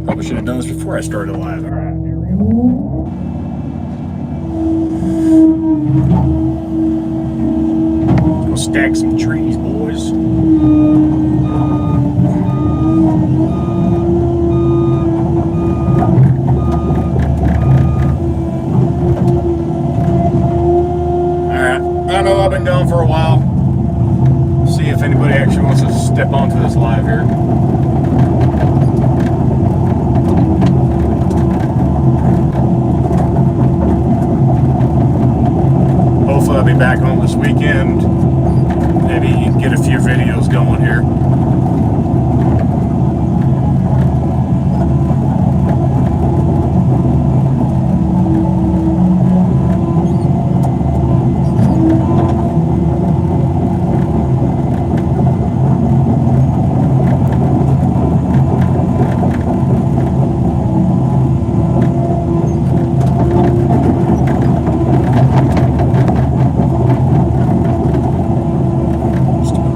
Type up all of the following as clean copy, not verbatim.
Probably should have done this before I started live. All right, here we go. Let's go stack some trees, boys. Alright, I know I've been gone for a while. See if anybody actually wants to step onto this live here. Hopefully I'll be back on this weekend. Maybe get a few videos going here.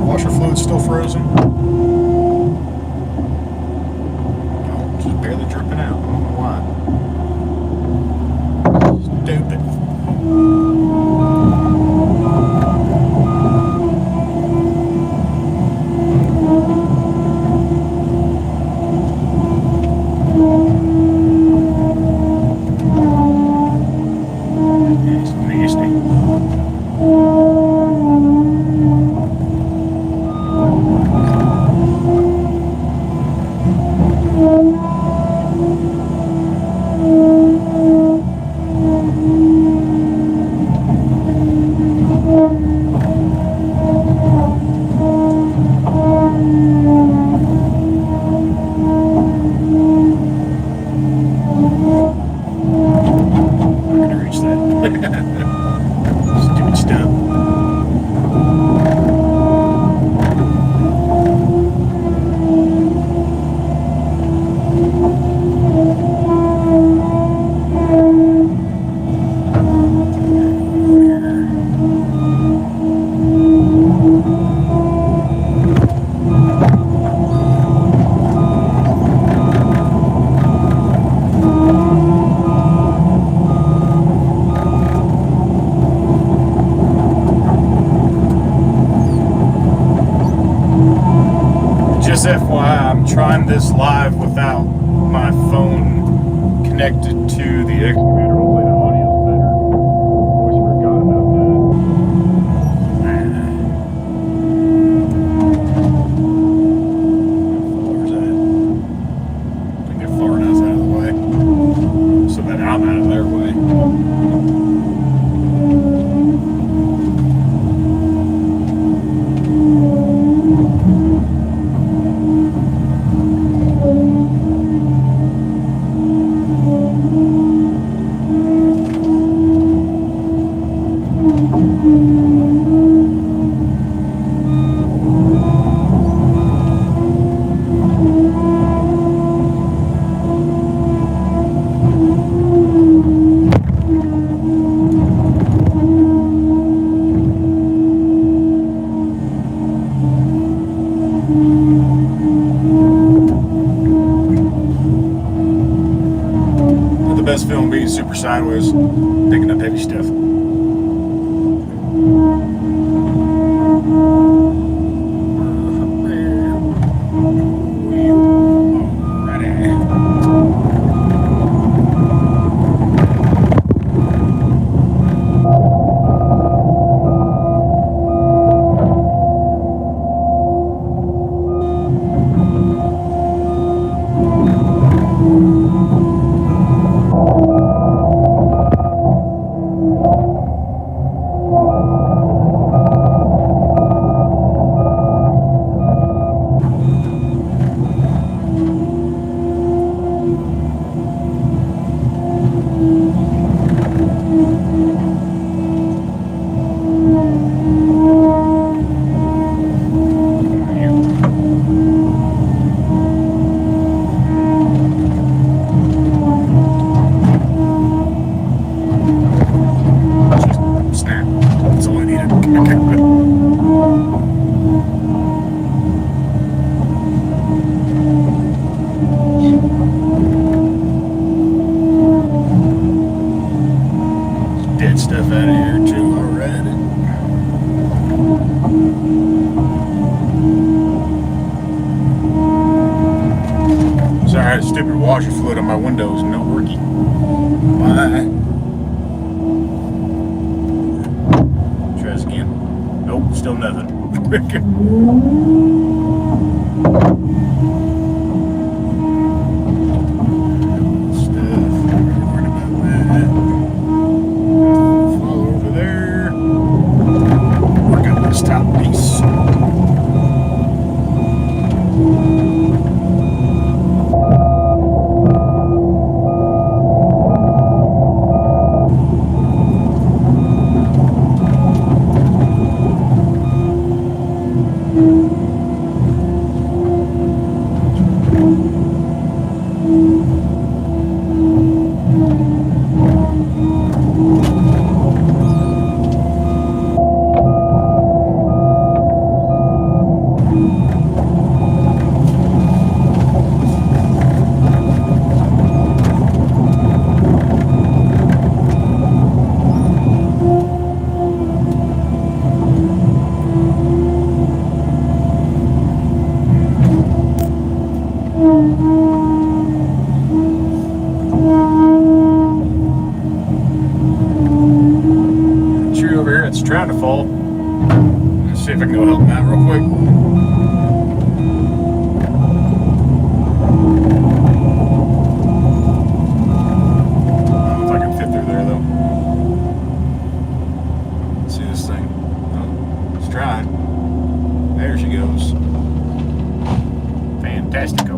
Washer fluid's still frozen. Oh, just barely dripping out. I don't know why. Stupid. It's nasty. I'm gonna reach that. Stupid stuff. Just FYI, I'm trying this live without my phone connected to the excavator. Hopefully the audio's better. Always forgot about that. Where's that? I think they're far enough out of the way so that I'm out of their way. The best film being super sideways, picking up heavy stuff. washer fluid on my windows, no working. Why? Try this again. Nope, still nothing. Tree over here, it's trying to fall. Let's see if I can go help him out real quick. I don't know if I can fit through there though. Let's see this thing. Oh, it's trying. There she goes. Fantastico.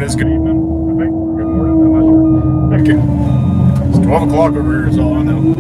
it's good evening, I think. Good morning, I'm not sure. Okay. It's 12 o'clock over here is all I know.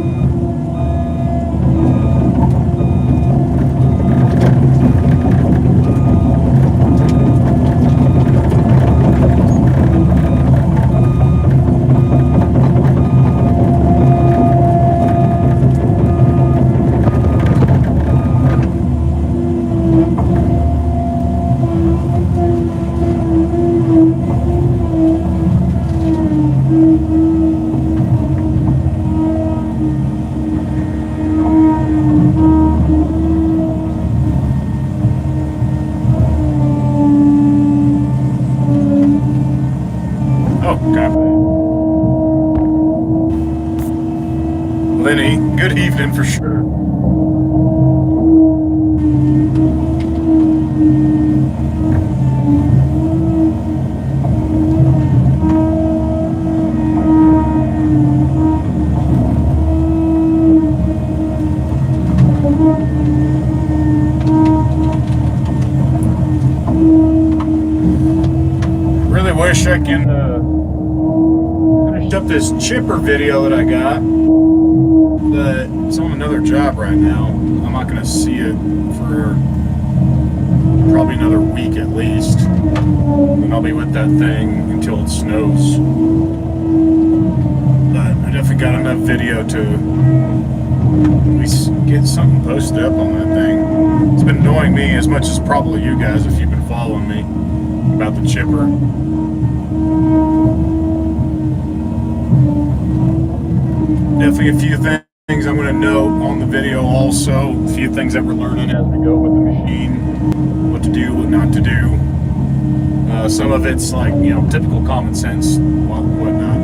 Lenny, good evening for sure. Really wish I can finish up this chipper video that I got. But it's on another job right now. I'm not going to see it for probably another week at least. And I'll be with that thing until it snows. But I definitely got enough video to at least get something posted up on that thing. It's been annoying me as much as probably you guys if you've been following me about the chipper. Definitely a few things I'm going to note on the video also, a few things that we're learning as we go with the machine, what to do, what not to do. Some of it's like, typical common sense, whatnot,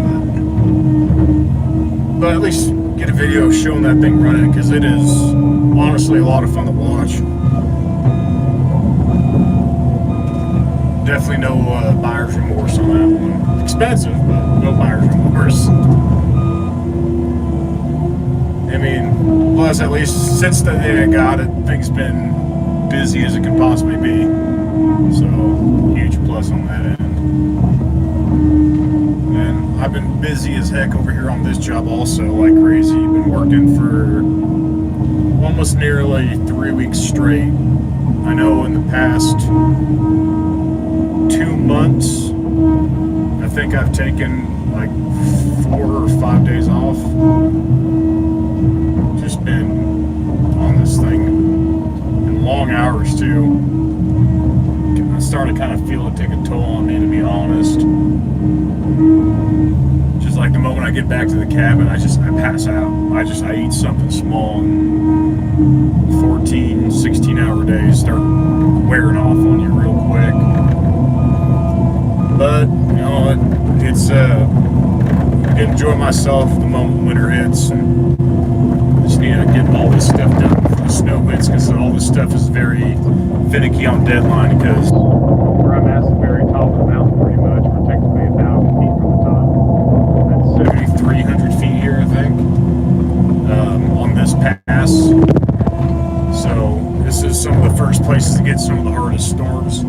but at least get a video showing that thing running, because it is honestly a lot of fun to watch. Definitely no buyer's remorse on that one. Expensive, but no buyer's remorse. I mean, plus at least since the day I got it, things been busy as it can possibly be. So, huge plus on that end. And I've been busy as heck over here on this job also, like crazy. Been working for almost nearly 3 weeks straight. I know in the past 2 months, I think I've taken like 4 or 5 days off. Just been on this thing in long hours too. I started kind of feel it take a toll on me, to be honest. Just like the moment I get back to the cabin, I pass out. I eat something small, and 14, 16 hour days start wearing off on you real quick. But it's enjoy myself the moment winter hits, and just need to get all this stuff done before the snow hits, because all this stuff is very finicky on deadline, because where I'm at is the very top of the mountain pretty much. We're technically 1,000 feet from the top. That's 7,300 feet here, I think, on this pass. So this is some of the first places to get some of the hardest storms.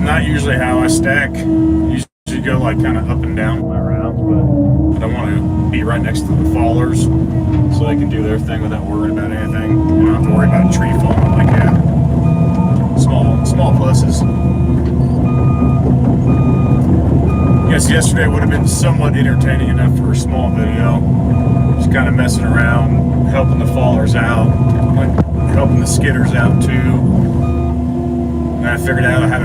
Not usually how I stack. Usually go like kind of up and down with my rounds, but I want to be right next to the fallers so they can do their thing without worrying about anything. You don't have to worry about a tree falling like that. Small pluses. I guess yesterday would have been somewhat entertaining enough for a small video. Just kind of messing around, helping the fallers out, like helping the skidders out too. And I figured out I had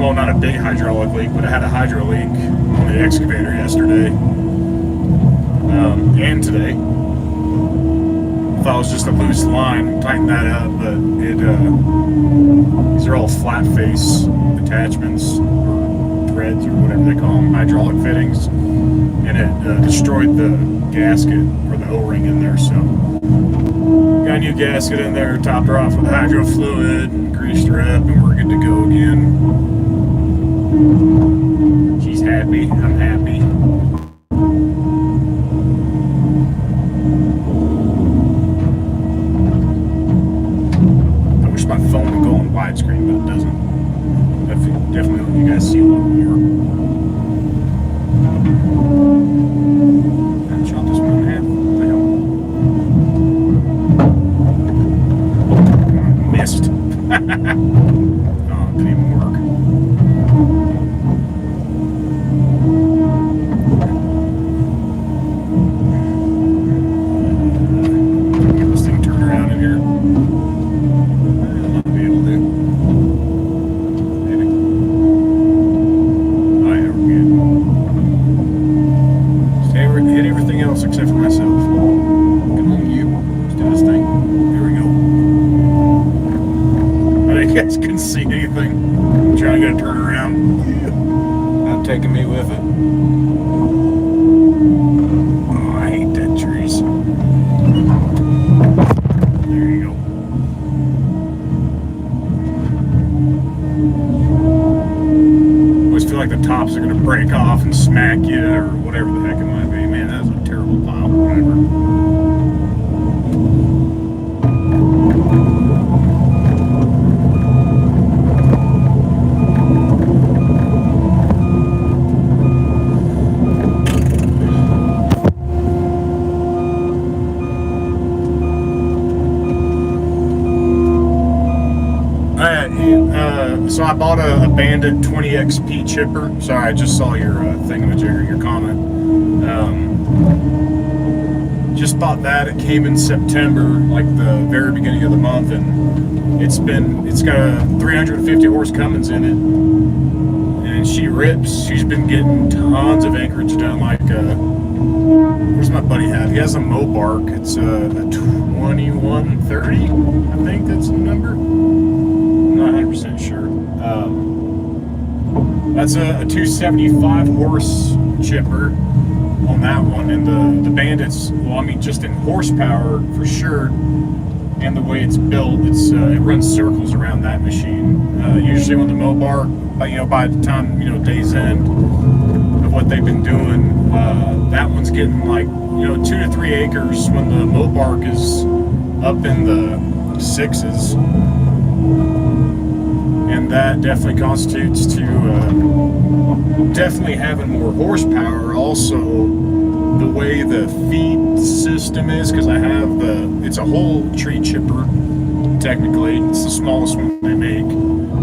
not a big hydraulic leak, but I had a hydro leak on the excavator yesterday and today. I thought it was just a loose line, tighten that up, but these are all flat face attachments or threads or whatever they call them, hydraulic fittings, and it destroyed the gasket or the O-ring in there. So got a new gasket in there, topped her off with hydro fluid, greased her up, and we're good to go again. She's happy, I'm happy. widescreen, but it doesn't. Definitely let you guys see a little more. And chop this one in half. What the hell? Missed. Oh, it didn't even work. Get this thing turned around in here. I'll be able to. Maybe. Oh yeah, we're good. Just hit everything else except for myself. Come on, you. Let's do this thing. Here we go. I think you guys couldn't see anything. I'm trying to get it turned around. Not taking me with it. Oh, I hate dead trees. There you go. Always feel like the tops are going to break off and smack you or whatever the heck it might be. Man, that was a terrible pile. Whatever. So I bought a Bandit 20XP chipper. Sorry, I just saw your thingamajigger, your comment. Just bought that. It came in September, like the very beginning of the month, and it's got a 350 horse Cummins in it, and she rips. She's been getting tons of anchorage done. Like, where's my buddy have? He has a Mobark. It's a 2130, I think that's the number. Not 100% sure. That's a 275 horse chipper on that one, and the Bandits. Well, I mean, just in horsepower for sure, and the way it's built, it runs circles around that machine. Usually, when the Mobark, by the time day's end of what they've been doing, that one's getting like 2 to 3 acres when the Mobark is up in the 6s. And that definitely constitutes to definitely having more horsepower. Also, the way the feed system is, because I have it's a whole tree chipper, technically. It's the smallest one they make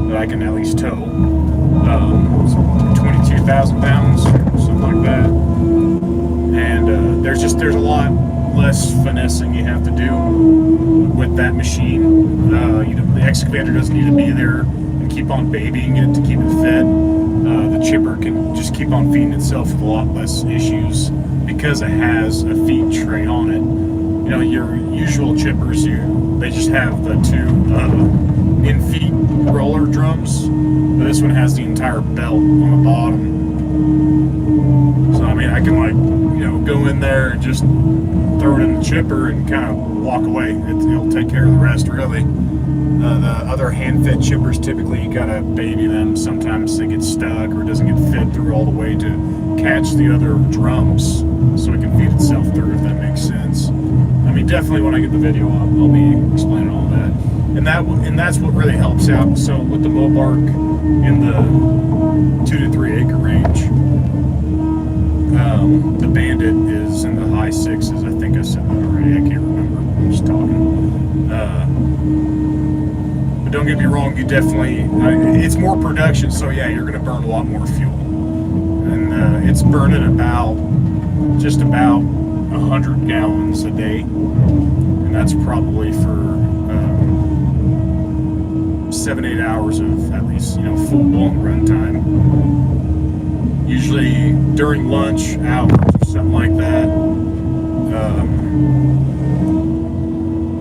that I can at least tow. 22,000 pounds, something like that. And there's a lot less finessing you have to do with that machine. The excavator doesn't need to be there and keep on babying it to keep it fed. The chipper can just keep on feeding itself with a lot less issues because it has a feed tray on it. Your usual chippers, they just have the two in-feed roller drums, but this one has the entire belt on the bottom. So I mean, I can go in there and just throw it in the chipper and kind of walk away. It'll take care of the rest, really. The other hand-fed chippers, typically you gotta baby them. Sometimes they get stuck or it doesn't get fed through all the way to catch the other drums so it can feed itself through, if that makes sense. I mean, definitely when I get the video up, I'll be explaining all that. And that's what really helps out. So with the Mobark in the 2 to 3 acre range, the Bandit is in the high 6s. I think I said that already. I can't remember. I'm just talking. But don't get me wrong, you definitely, it's more production, so yeah, you're going to burn a lot more fuel. And it's burning just about 100 gallons a day. And that's probably for 7-8 hours of at least, full-blown run time. Usually during lunch hours or something like that,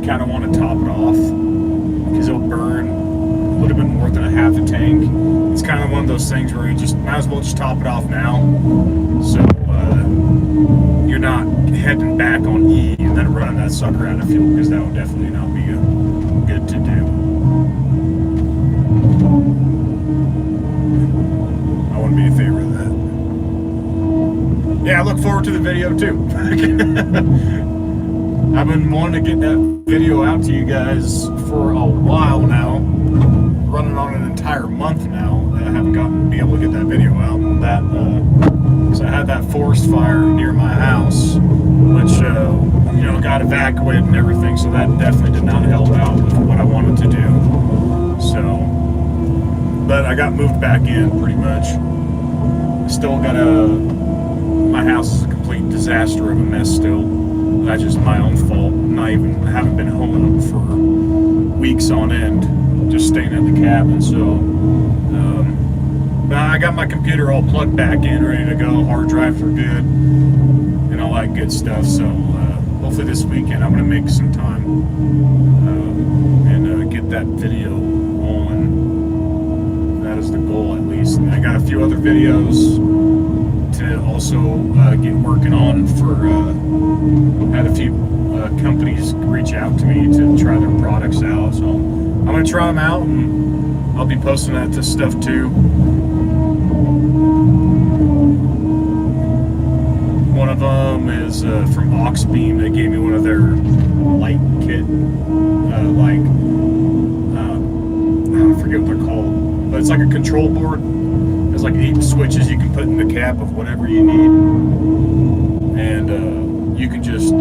kind of want to top it off because it'll burn a little bit more than a half a tank. It's kind of one of those things where you just might as well just top it off now, so you're not heading back on E and then running that sucker out of fuel, because that would definitely not be good to do. I wouldn't be in favor of that. Yeah, I look forward to the video too. I've been wanting to get that video out to you guys for a while now. running on an entire month now. I haven't gotten to be able to get that video out. That so I had that forest fire near my house, which got evacuated and everything. So that definitely did not help out with what I wanted to do. So, but I got moved back in pretty much. Still got my house is a complete disaster of a mess still. That's just my own fault. I haven't been home for weeks on end, just staying at the cabin. So I got my computer all plugged back in, ready to go. Hard drives are good and all that good stuff. So hopefully this weekend I'm going to make some time and get that video on. That is the goal, at least. And I got a few other videos to also get working on for had a few companies reach out to me to try their products out, so I'm going to try them out and I'll be posting that to stuff too. One of them is from Auxbeam. They gave me one of their light kit, I forget what they're called, but it's like a control board. There's like 8 switches you can put in the cap of whatever you need, and you can just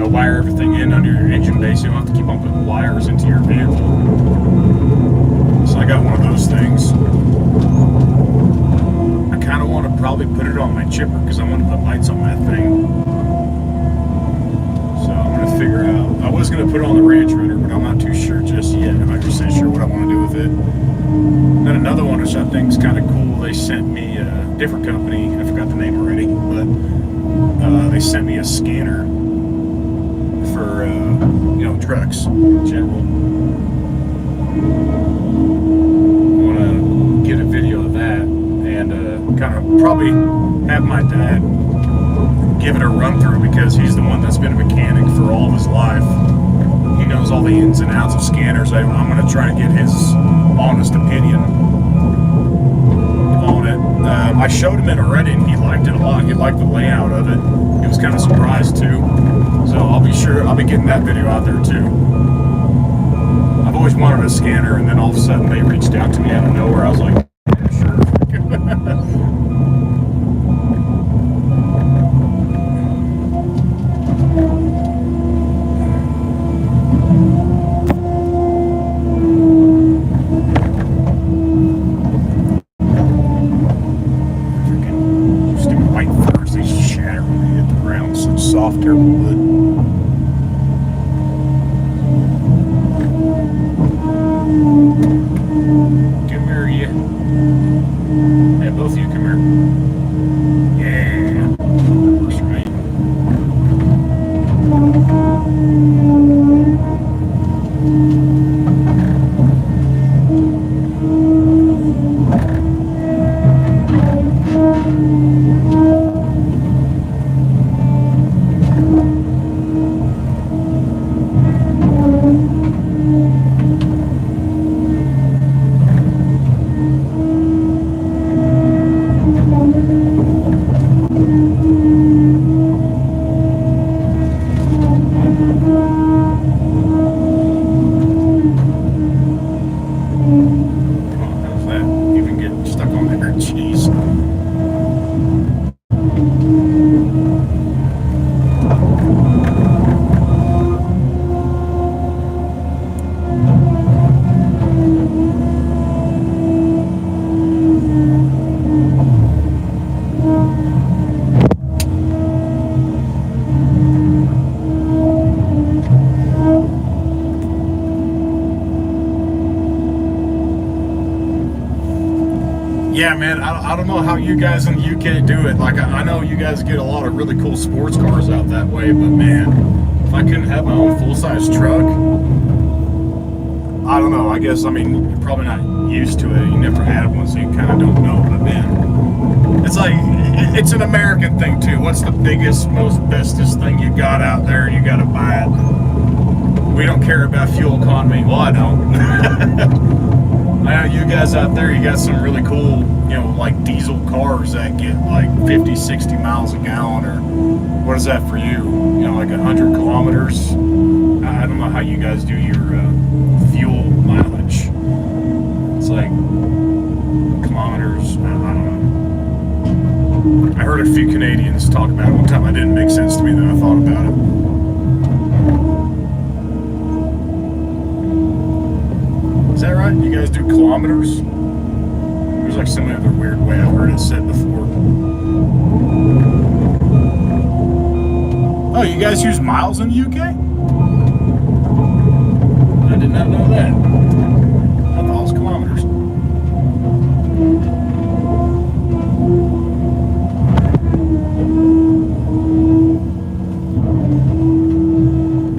wire everything in under your engine base. You don't have to keep on putting wires into your vehicle. So I got one of those things. I kind of want to probably put it on my chipper because I want to put lights on that thing. So I'm going to figure out. I was going to put it on the Ranch Runner, but I'm not too sure just yet. I'm not just sure what I want to do with it. Then another one which I think is kind of cool. They sent me a different company. I forgot the name already, but they sent me a scanner for trucks in general. I want to get a video of that and kind of probably have my dad give it a run through because he's the one that's been a mechanic for all of his life. He knows all the ins and outs of scanners. I'm going to try to get his honest opinion on it. I showed him it already and he liked it a lot. He liked the layout of it. He was kind of surprised too. So I'll be getting that video out there too. I've always wanted a scanner, and then all of a sudden they reached out to me out of nowhere. I was like, yeah, sure. Stupid white furs, they shatter when they hit the ground. Such soft, terrible wood. Come here, you. Hey, both of you, come here. Yeah. Works right. Yeah, man, I don't know how you guys in the UK do it. Like, I know you guys get a lot of really cool sports cars out that way, but man, if I couldn't have my own full-size truck, I don't know. I guess, I mean, you're probably not used to it. You never had one, so you kind of don't know. But man, it's like, it's an American thing too. What's the biggest, most bestest thing you got out there? You got to buy it. We don't care about fuel economy. Well, I don't. You guys out there, you got some really cool, like diesel cars that get like 50, 60 miles a gallon, or what is that for you? Like 100 kilometers. I don't know how you guys do your fuel mileage. heard a few Canadians talk about it one time. It didn't make sense to me, then I thought about it. Is that right? You guys do kilometers? There's like some other weird way I've heard it said before. Oh, you guys use miles in the UK? I did not know that. I thought it was kilometers.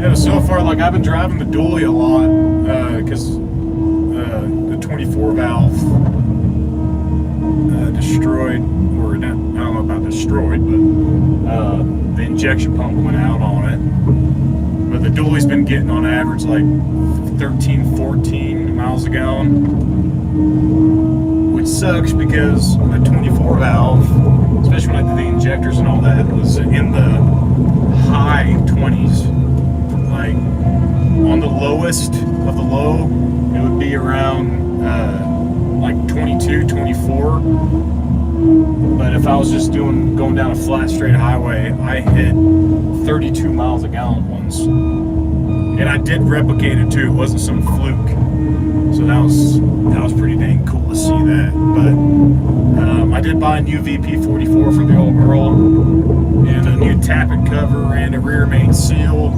Yeah, so far, like I've been driving the dually a lot because the 24 valve destroyed, or not, I don't know about destroyed, but the injection pump went out on it. But the dually's been getting on average like 13, 14 miles a gallon, which sucks because the 24 valve, especially when I did the injectors and all that, was in the high 20s. Like on the lowest of the low, it would be around like 22, 24. But if I was just going down a flat straight highway, I hit 32 miles a gallon once. And I did replicate it too. It wasn't some fluke. So that was pretty dang cool to see that. But I did buy a new VP44 for the old girl, and a new tappet cover and a rear main seal.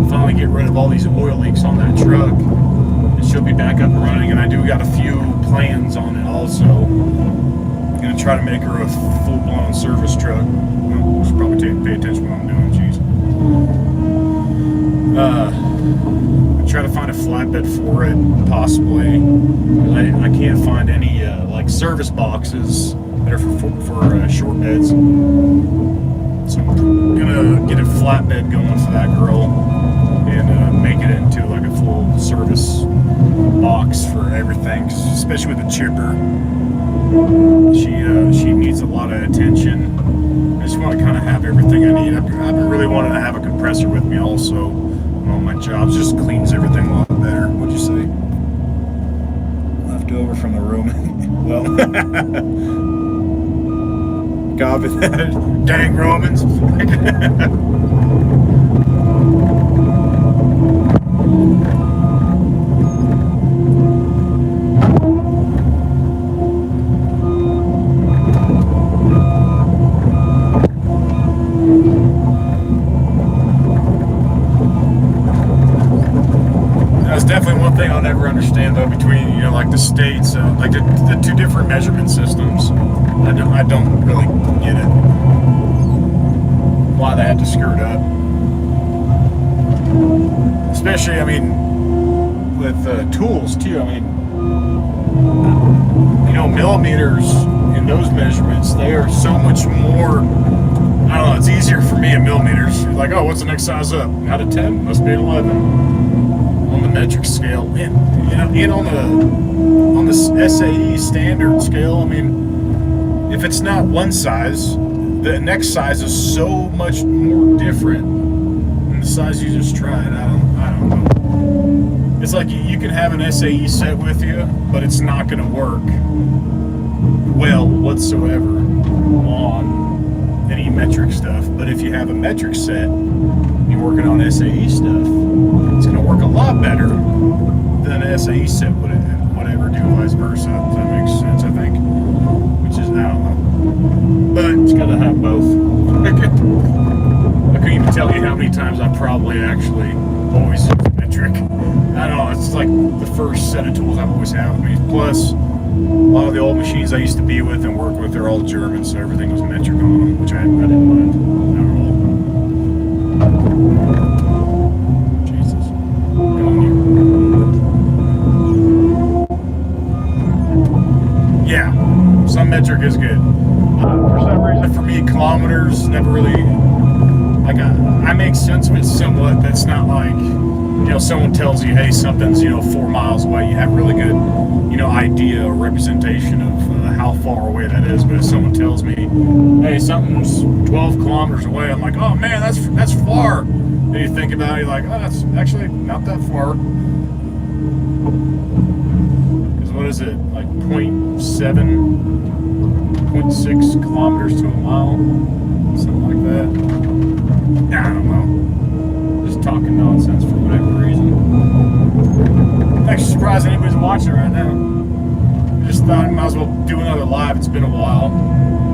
Finally get rid of all these oil leaks on that truck. And she'll be back up and running. And I do got a few plans on it also. I'm gonna try to make her a full-blown service truck. Well, should probably pay attention to what I'm doing. Jeez. Try to find a flatbed for it, possibly. I can't find any like service boxes that are for short beds. So I'm gonna get a flatbed going for that girl and make it into like a full service box for everything, especially with the chipper. She needs a lot of attention. I just want to kind of have everything I need. I've been really wanting to have a compressor with me also on all my jobs. Just cleans everything a lot better. What'd you say? Left over from the room. Well, copy that. Dang Romans. Definitely one thing I'll never understand though, between like the states, like the two different measurement systems. I don't really get it. Why they had to screw it up. Especially, I mean, with tools too. I mean, millimeters in those measurements, they are so much more. I don't know. It's easier for me in millimeters. You're like, oh, what's the next size up? Out of 10, must be an 11. On the metric scale, and on the SAE standard scale, I mean, if it's not one size, the next size is so much more different than the size you just tried. I don't know. It's like you can have an SAE set with you, but it's not going to work well whatsoever on any metric stuff. But if you have a metric set, you're working on SAE stuff, it's going to work a lot better than an SAE set would ever do, vice versa. If that makes sense, I think. Which is, I don't know. But it's got to have both. I couldn't even tell you how many times I probably actually always use metric. I don't know, it's like the first set of tools I've always had with me. Plus, a lot of the old machines I used to be with and work with, they're all German, so everything was metric on them, which I didn't mind at all. Jesus. Yeah, some metric is good. For some reason, for me, kilometers never really, like, I make sense of it somewhat. That's not like, someone tells you, hey, something's, 4 miles away. You have a really good, idea or representation of how far away that is. But if someone tells me, hey, something's 12 kilometers away, I'm like, oh man, that's far. Then you think about it, you're like, oh, that's actually not that far. Because what is it, like 0.7 1.6 kilometers to a mile, something like that. I don't know. Just talking nonsense for whatever reason. Actually surprised anybody's watching right now. I just thought I might as well do another live. It's been a while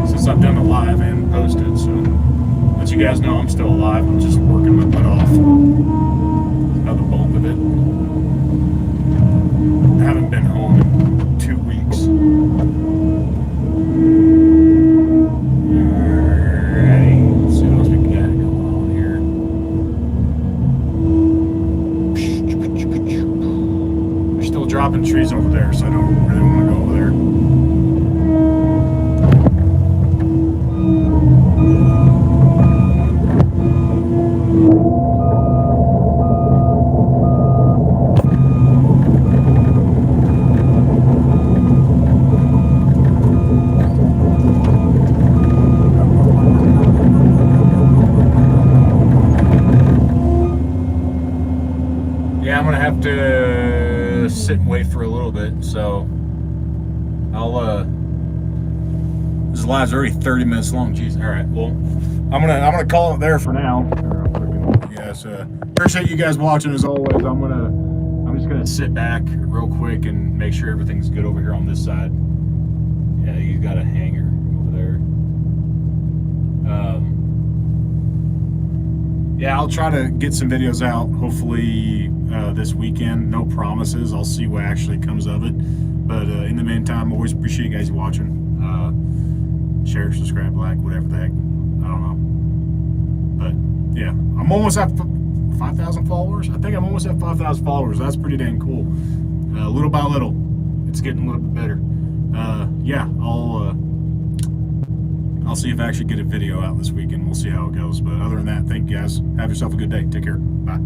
since I've done a live and posted, so let you guys know I'm still alive. I'm just working my butt off. Another bulk of it. I haven't been home in 2 weeks. Alrighty, let's see what else we got going on here. They're still dropping trees over there, so I don't really want to go over there. Yeah, I'm gonna have to sit and wait for a little bit, so I'll this live's already 30 minutes long. Jeez. All right, well, I'm gonna call it there for now. Yes, appreciate you guys watching as always. I'm just gonna sit back real quick and make sure everything's good over here on this side. Yeah, he's got a hanger over there. Yeah, I'll try to get some videos out, hopefully this weekend. No promises. I'll see what actually comes of it. But in the meantime, always appreciate you guys watching. Share, subscribe, like, whatever the heck. I don't know. But yeah, I'm almost at 5,000 followers. I think I'm almost at 5,000 followers. That's pretty dang cool. Little by little, it's getting a little bit better. Yeah, I'll see if I actually get a video out this weekend. We'll see how it goes. But other than that, thank you guys. Have yourself a good day. Take care. Bye.